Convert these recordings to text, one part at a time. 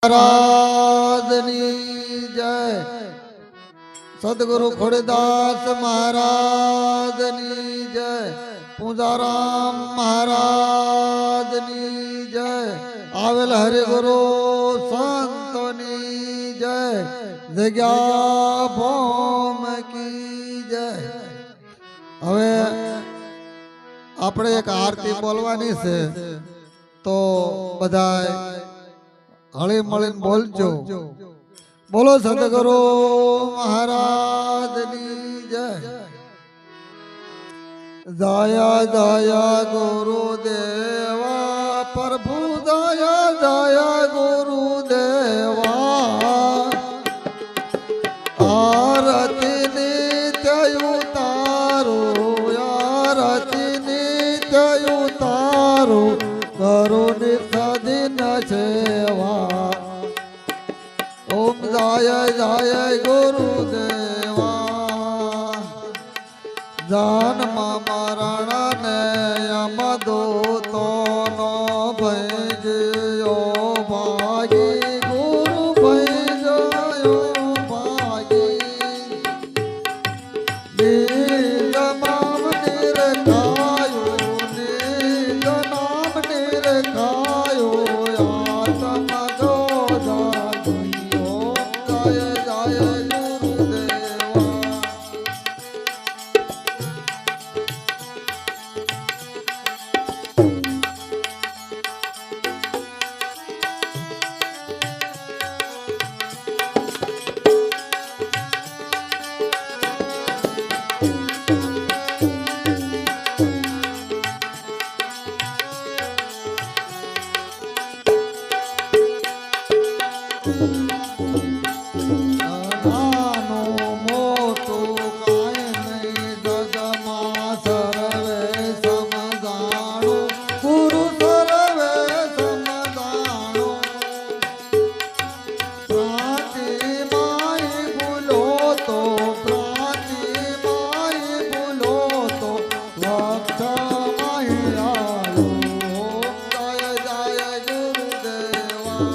महाराजनी जय। सदगुरु खोड़दास महाराजनी जय। पूजाराम महाराजनी जय। आवेल हरि गुरु संतोनी जय। जग्या भौम की जय। હવે આપણે એક આરતી બોલવાની છે તો બધાય હળી મળીને બોલજો। બોલો સદગુરુ મહારાજની જય। જય જય ગુરુદેવા પ્રભુ જય જય ગુરુદેવા। આરતી નિત્ય ઉતારો આરતી નિત્ય ઉતારો કરુણ સદિન સેવા। ઓમ જય જય ગુરુદેવા। જન્મ મરણ ને યમદૂતોનો ભજયો ભાગી ગુરુ ભજયો ભાગી। નીલ નામ નિરખાયો નીલ નામ નિરખાયો આત્મ જોધા ગયો। જય જય ગુરુદેવા। નાનો મોટો કાંઈ નહીં જગમાં સર્વે સમજાણો ગુરુ સર્વે સમજાણો। પ્રાતિમાય ભૂલો તો પ્રાતિમાય ભૂલો તો વક્ષમાય આલો। જય જય ગુરુદેવા।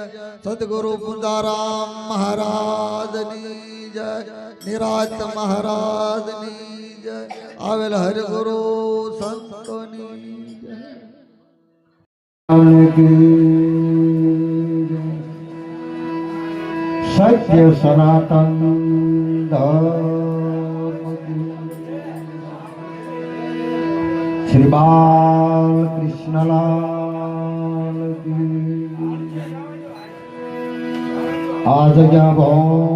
સદગુરુ પુંજારામ મહારાજની જય, નિરાત મહારાજની જય, આવેલ હરિગુરુ સંતોની જય. સત્ય સનાતન શ્રી બાલ કૃષ્ણલાલ આ જગ્યા ભૌમ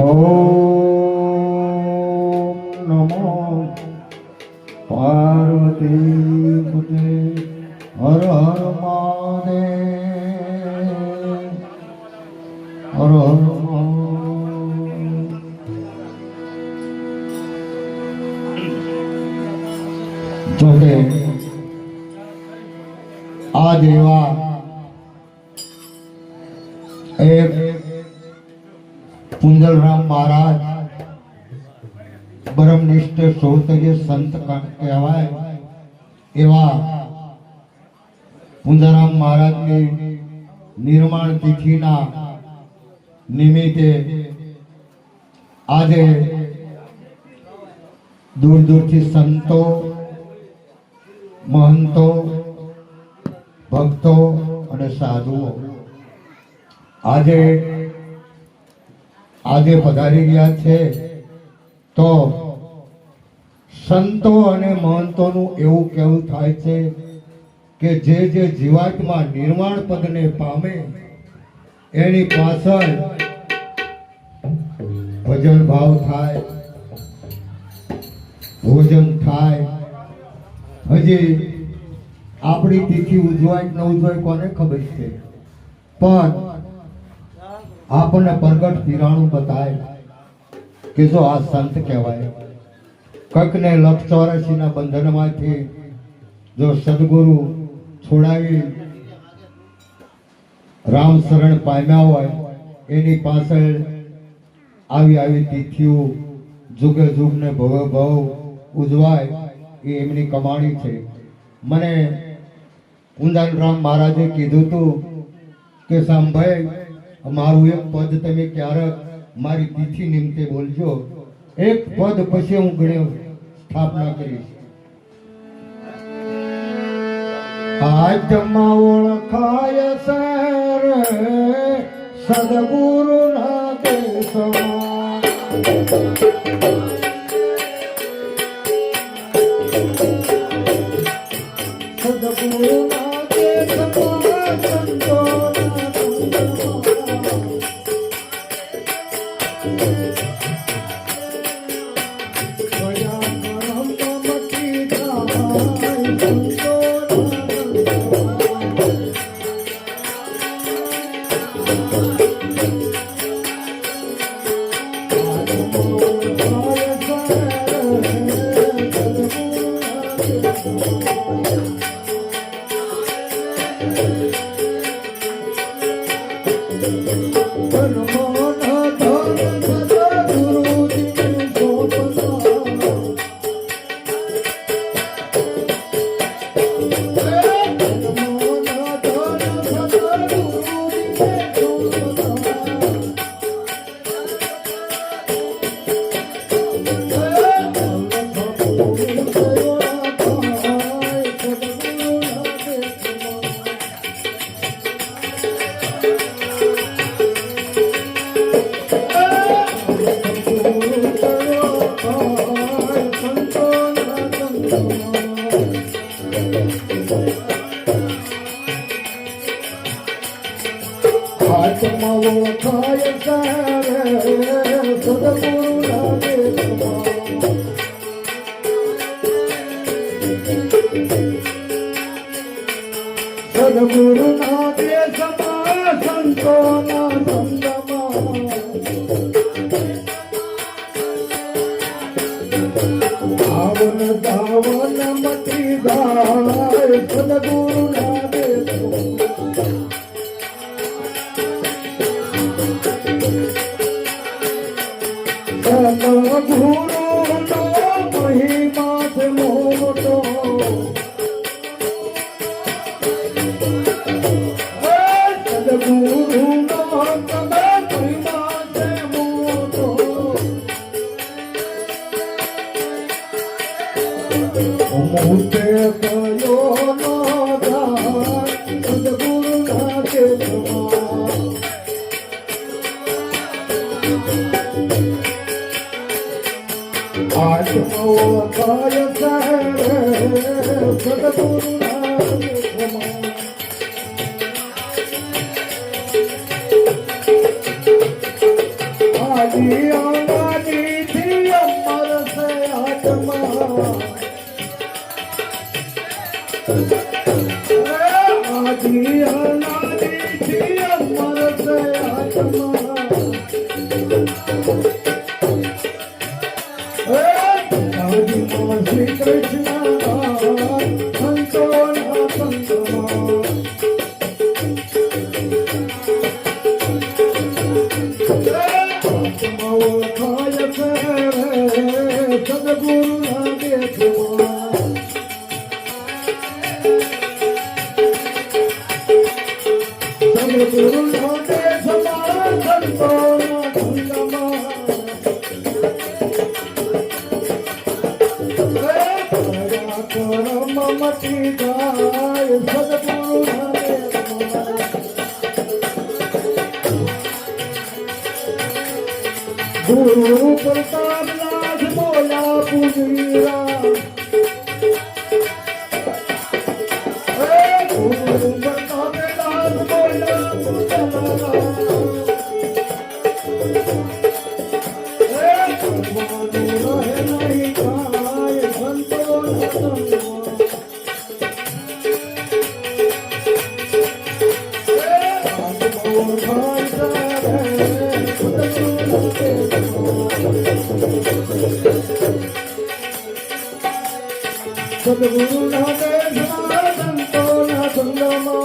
ઓમ નમો પાર્વતી પતે હર હર મહાદેવ હર હર જોકે આ દેવા એક પુંજલરામ મહારાજ બ્રહ્મનિષ્ઠ શ્રોતરીય સંત કહેવાય એવા પુંજારામ મહારાજની નિર્માણ તિથિના નિમિત્તે આજે દૂર દૂરથી સંતો મહંતો ભક્તો અને સાધુઓ આજે પધારી ગયા છે. તો સંતો અને મહંતોનું એવું કહેવું થાય છે કે જે જીવાત્મા નિર્વાણ પદને પામે એની પાછળ ભજન ભાવ થાય, ભોજન થાય. હજી આપણી તિથિ ઉજવાય ન ઉજવાય કોને ખબર છે, પણ આપણને પ્રગટ પીરાણું બતાય કે જો આ સંત કહેવાય. કકને લક્ષ 84 ના બંધનમાંથી જો સદગુરુ છોડાવી રામ શરણ પામ્યા હોય એની પાછળ આવી તિથિઓ જુગે જુગને ભવે ભવ ઉજવાય એ એમની કમાણી છે. મને પુંજારામ મહારાજે કીધું હતું કે સાંભળ, મારું એક પદ તમે ક્યારેક મારી તિથિ નિમિત્તે બોલજો. એક પદ પછી હું ગણ્યો સ્થાપના કરીશ. આજમાં ઓળખાય સર સદગુરુ ના દેશમાં સદગુરુ ના દેશમાં સંતો સદગુરુ ના દેશમાં સંતોના સંગમાં આવન દાવન મતી જાય. સદગુરુ ના દેશમાં સદગુરુ નો મહિમા છે મોટો. શ્રી કૃષ્ણ સંતોના સંતમાં ગુરુ પ્રતાપ નાથ બોલા પુજીરા ગુરુ પ્રતાપ નાથ બોલા સદગુરુ ના દેશમાં સંતોના સંગમાં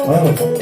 Oh.